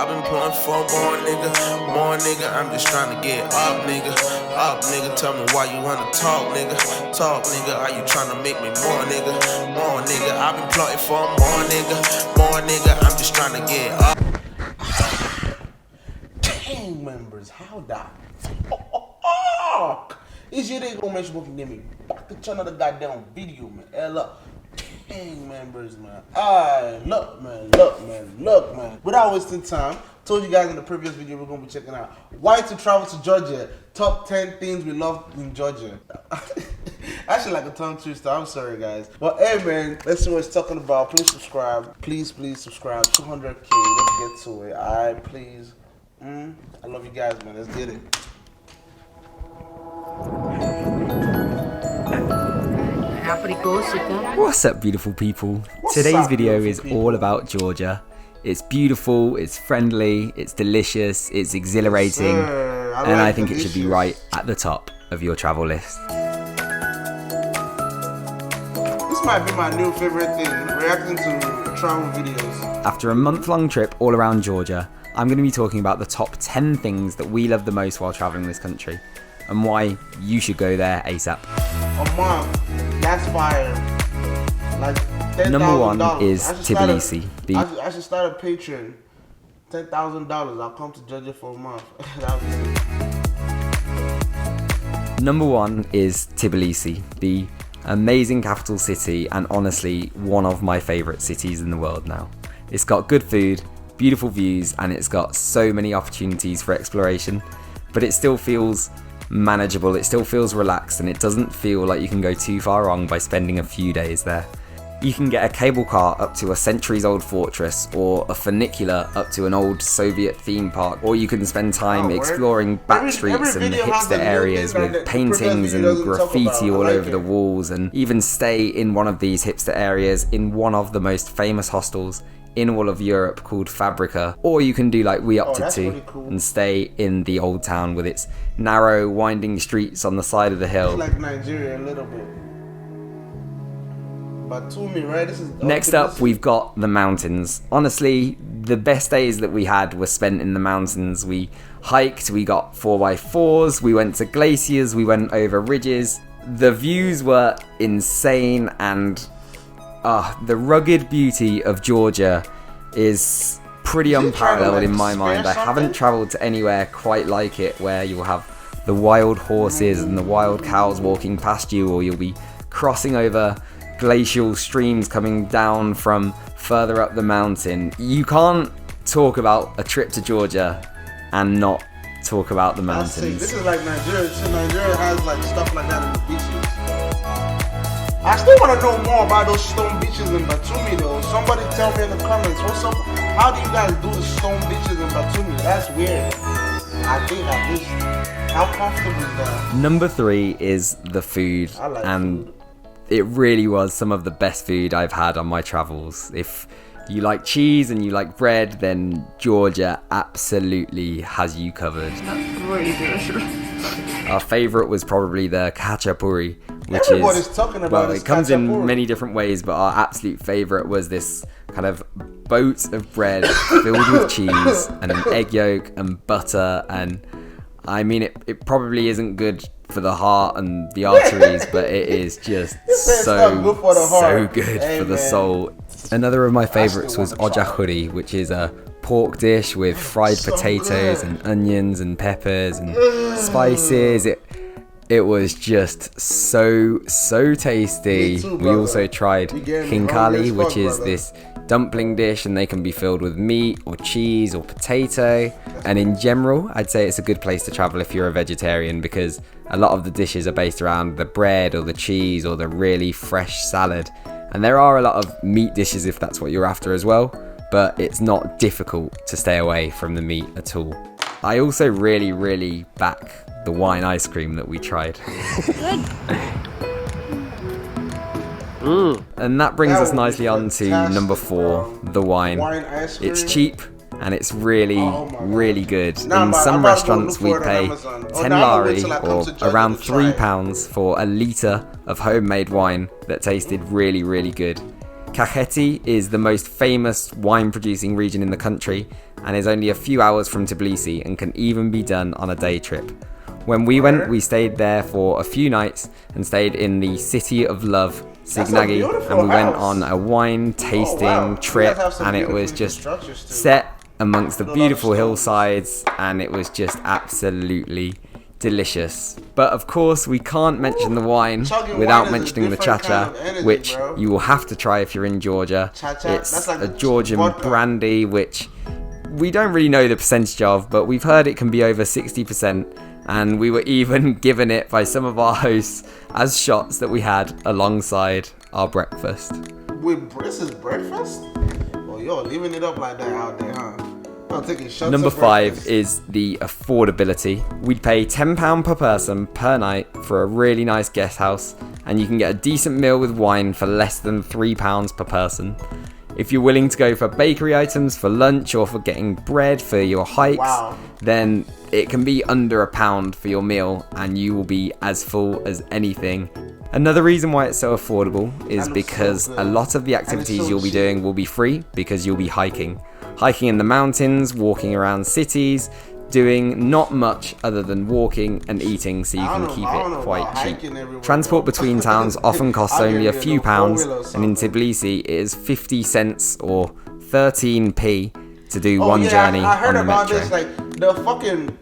I've been plotting for more nigga. I'm just trying to get up, nigga. Up, nigga. Tell me why you wanna talk, nigga. Talk, nigga. Are you trying to make me more, nigga? More, nigga. I've been plotting for more, nigga. More, nigga. I'm just trying to get up. Gang members, how the fuck is your day gonna make sure you can give me back to channel the goddamn video, man? Hell up. Gang members, man. Look, man. Without wasting time, told you guys in the previous video we're gonna be checking out why to travel to Georgia. Top 10 things we love in Georgia. Actually, like a tongue twister. I'm sorry, guys. But hey, man, let's see what it's talking about. Please subscribe. Please subscribe. 200K. Let's get to it. Alright, please. I love you guys, man. Let's get it. What's up, beautiful people? Today's video is all about Georgia. It's beautiful, it's friendly, it's delicious, it's exhilarating, and I think it should be right at the top of your travel list. This might be my new favorite thing, reacting to travel videos. After a month-long trip all around Georgia, I'm going to be talking about the top 10 things that we love the most while traveling this country, and why you should go there ASAP. A month, that's fire. Like $10,000. Number one is Tbilisi. I should start a Patreon. $10,000. I'll come to Georgia for a month. Number one is Tbilisi, the amazing capital city, and honestly one of my favourite cities in the world now. It's got good food, beautiful views, and it's got so many opportunities for exploration, but it still feels manageable, it still feels relaxed, and it doesn't feel like you can go too far wrong by spending a few days there. You can get a cable car up to a centuries-old fortress, or a funicular up to an old Soviet theme park, or you can spend time exploring back streets and hipster areas with paintings and graffiti all over the walls, and even stay in one of these hipster areas in one of the most famous hostels in all of Europe called Fabrica. Or you can do like we opted to and stay in the old town with its narrow winding streets on the side of the hill. It's like Nigeria a little bit. But to me, right, this is next up, we've got the mountains. Honestly, the best days that we had were spent in the mountains. We hiked, we got 4x4s, we went to glaciers, we went over ridges. The views were insane, and the rugged beauty of Georgia is pretty unparalleled in my mind. I haven't travelled to anywhere quite like it, where you'll have the wild horses and the wild cows walking past you, or you'll be crossing over glacial streams coming down from further up the mountain. You can't talk about a trip to Georgia and not talk about the mountains. This is like Nigeria. So Nigeria has like stuff like that in the beaches. I still want to know more about those stone beaches in Batumi though. Somebody tell me in the comments, what's up? How do you guys do the stone beaches in Batumi? That's weird. I think at least, how comfortable is that? Number 3 is the food, and food. It really was some of the best food I've had on my travels. If you like cheese and you like bread, then Georgia absolutely has you covered. That's really good. Our favourite was probably the khachapuri, which everybody's talking about it comes in many different ways, but our absolute favourite was this kind of boat of bread filled with cheese and an egg yolk and butter, and I mean it probably isn't good for the heart and the arteries, but it is just so good for the soul. Another of my favourites was ojahuri, which is a pork dish with fried potatoes and onions and peppers and spices. It was just so tasty. We also tried khinkali, which is this dumpling dish, and they can be filled with meat or cheese or potato. And in general, I'd say it's a good place to travel if you're a vegetarian, because a lot of the dishes are based around the bread or the cheese or the really fresh salad. And there are a lot of meat dishes if that's what you're after as well, but it's not difficult to stay away from the meat at all. I also really back the wine ice cream that we tried. And that brings us nicely on to number 4, the wine. It's cheap and it's really good. In some restaurants we pay 10 lari, or around £3 for a litre of homemade wine that tasted really good. Kakheti is the most famous wine producing region in the country and is only a few hours from Tbilisi and can even be done on a day trip. When we went, we stayed there for a few nights and stayed in the City of Love, Signagi, and we went on a wine tasting trip, and it was just set amongst the beautiful hillsides, and it was just absolutely delicious. But of course, we can't mention the wine without mentioning the cha-cha, which you will have to try if you're in Georgia. It's a Georgian brandy, which we don't really know the percentage of, but we've heard it can be over 60%, and we were even given it by some of our hosts as shots that we had alongside our breakfast. Wait, this is breakfast? Oh, yo, leaving it up like that out there, huh? Number 5 is the affordability. We'd pay £10 per person per night for a really nice guest house, and you can get a decent meal with wine for less than £3 per person. If you're willing to go for bakery items for lunch or for getting bread for your hikes, then it can be under £1 for your meal, and you will be as full as anything. Another reason why it's so affordable is because a lot of the activities you'll be doing will be free because you'll be hiking. Hiking in the mountains, walking around cities, doing not much other than walking and eating, so you can keep it quite cheap. Transport between towns often costs only a few pounds, and in Tbilisi it is 50 cents or 13p to do one journey I heard on the about metro. this, like the fucking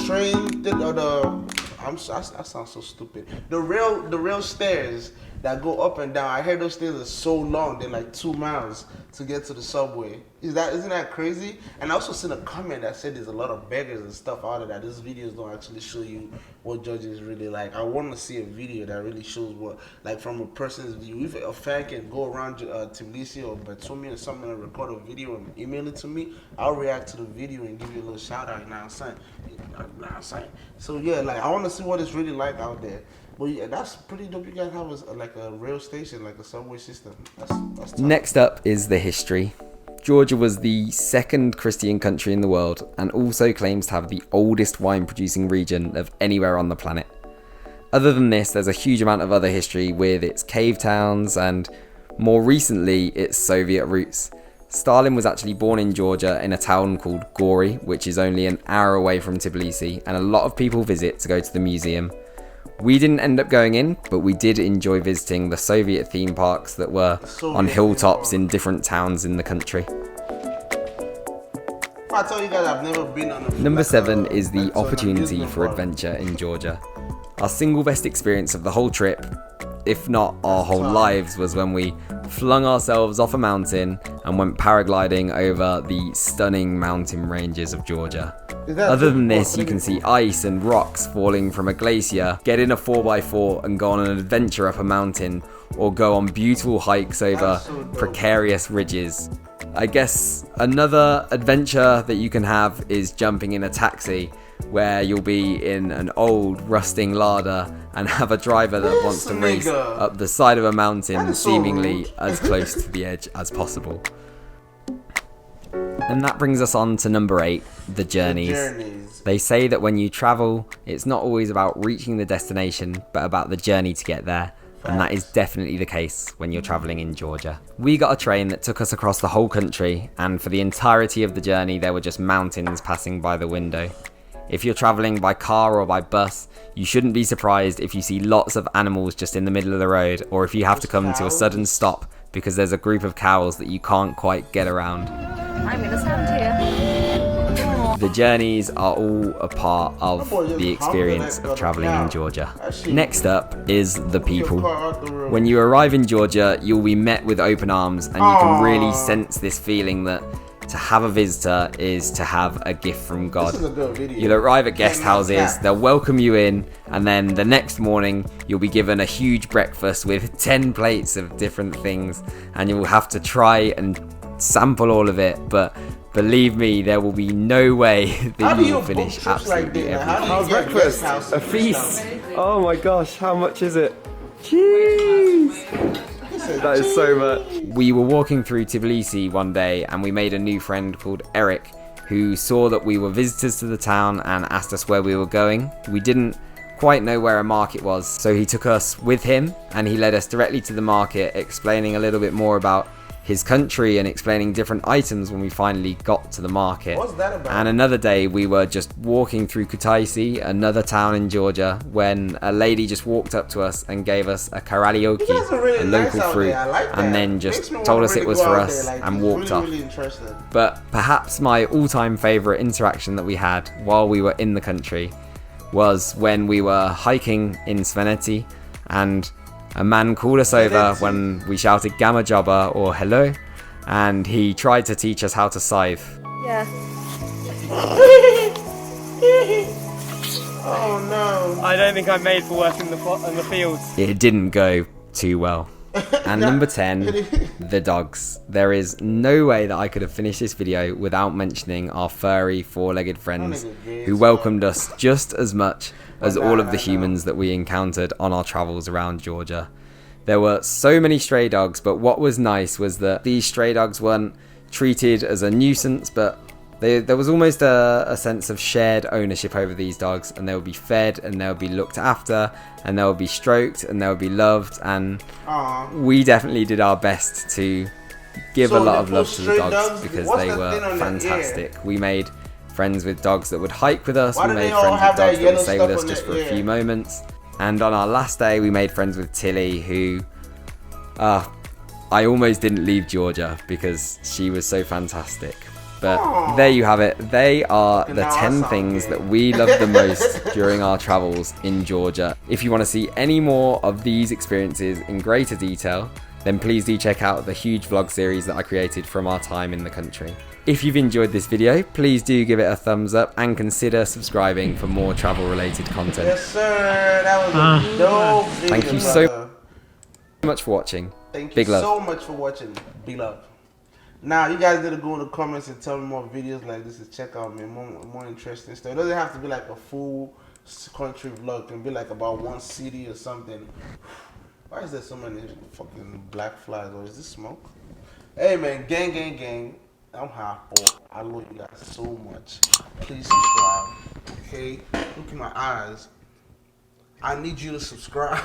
train, that sounds so stupid. The real stairs that go up and down. I heard those stairs are so long, they're like 2 miles to get to the subway. Isn't that crazy? And I also seen a comment that said there's a lot of beggars and stuff out of that. These videos don't actually show you what Georgia is really like. I want to see a video that really shows what, like, from a person's view. If a fan can go around Tbilisi or Batumi or something and record a video and email it to me, I'll react to the video and give you a little shout out. You know what I'm saying? So yeah, like, I want to see what it's really like out there. But yeah, that's pretty dope. You guys have like a rail station, like a subway system. That's tough. Next up is the history. Georgia was the second Christian country in the world and also claims to have the oldest wine producing region of anywhere on the planet. Other than this, there's a huge amount of other history with its cave towns and, more recently, its Soviet roots. Stalin was actually born in Georgia in a town called Gori, which is only an hour away from Tbilisi, and a lot of people visit to go to the museum. We didn't end up going in, but we did enjoy visiting the Soviet theme parks that were on hilltops in different towns in the country. I tell you guys, I've never been on a Number 7 is the opportunity for adventure in Georgia. Our single best experience of the whole trip, if not our whole lives, was when we flung ourselves off a mountain and went paragliding over the stunning mountain ranges of Georgia. Other than this, you can see ice and rocks falling from a glacier, get in a 4x4 and go on an adventure up a mountain, or go on beautiful hikes over precarious ridges. I guess another adventure that you can have is jumping in a taxi, where you'll be in an old rusting Lada and have a driver that wants to race up the side of a mountain, seemingly as close to the edge as possible. And that brings us on to number 8, the journeys. They say that when you travel, it's not always about reaching the destination, but about the journey to get there. And that is definitely the case when you're traveling in Georgia. We got a train that took us across the whole country, and for the entirety of the journey, there were just mountains passing by the window. If you're traveling by car or by bus, you shouldn't be surprised if you see lots of animals just in the middle of the road, or if you have to come to a sudden stop because there's a group of cows that you can't quite get around. I'm gonna stand here. The journeys are all a part of the experience of traveling in Georgia. Next up is the people. When you arrive in Georgia, you'll be met with open arms, and you can really sense this feeling that to have a visitor is to have a gift from God. You'll arrive at guest houses, they'll welcome you in, and then the next morning you'll be given a huge breakfast with 10 plates of different things, and you'll have to try and sample all of it, but believe me, there will be no way that you will finish absolutely everything. How's breakfast? A feast! Oh my gosh, how much is it? Jeez! That is so much. We were walking through Tbilisi one day and we made a new friend called Eric, who saw that we were visitors to the town and asked us where we were going. We didn't quite know where a market was, so he took us with him and he led us directly to the market, explaining a little bit more about his country and explaining different items when we finally got to the market. What's that about? And another day we were just walking through Tbilisi, another town in Georgia, when a lady just walked up to us and gave us a karaoke, Really a nice local out fruit, there. I like and that. then Makes just me wanna told us really it was go for out us there, like, and it's walked off. Really interesting. But perhaps my all-time favorite interaction that we had while we were in the country was when we were hiking in Sveneti and a man called us over when we shouted Gamma Jobba or hello, and he tried to teach us how to scythe. Yeah. Oh no. I don't think I'm made for work in the fields. It didn't go too well. And number 10, the dogs. There is no way that I could have finished this video without mentioning our furry four-legged friends who welcomed us just as much as all of the humans that we encountered on our travels around Georgia. There were so many stray dogs, but what was nice was that these stray dogs weren't treated as a nuisance, but there was almost a sense of shared ownership over these dogs, and they would be fed and they would be looked after and they would be stroked and they would be loved, and we definitely did our best to give a lot of love to the dogs because they were fantastic. We made friends with dogs that would hike with us, we made friends with dogs that would stay with us just for a few moments, and on our last day we made friends with Tilly, who I almost didn't leave Georgia because she was so fantastic. But there you have it. They are the 10 things that we love the most during our travels in Georgia. If you want to see any more of these experiences in greater detail, then please do check out the huge vlog series that I created from our time in the country. If you've enjoyed this video, please do give it a thumbs up and consider subscribing for more travel related content. Yes sir, that was a dope video. Thank you so much for watching. Thank Big you love. so much for watching. Big love. Now, you guys gotta go in the comments and tell me more videos like this to check out, man. More interesting stuff. It doesn't have to be like a full country vlog. It can be like about one city or something. Why is there so many fucking black flies? Or is this smoke? Hey, man, gang. I'm Harpo. I love you guys so much. Please subscribe, okay? Look in my eyes. I need you to subscribe.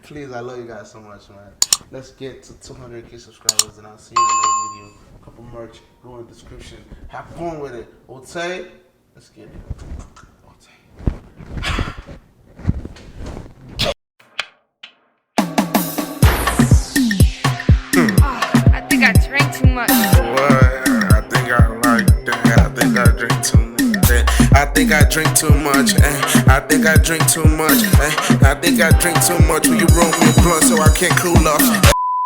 Please, I love you guys so much, man. Let's get to 200k subscribers and I'll see you in the next video. Couple merch, go in the description. Have fun with it. Otay, let's get it. I think I drank too much. I think I like that. I think I drink too much. I think I drink too much. I think I drink too much. I think I drink too much. Will you roll me a blunt so I can't cool off?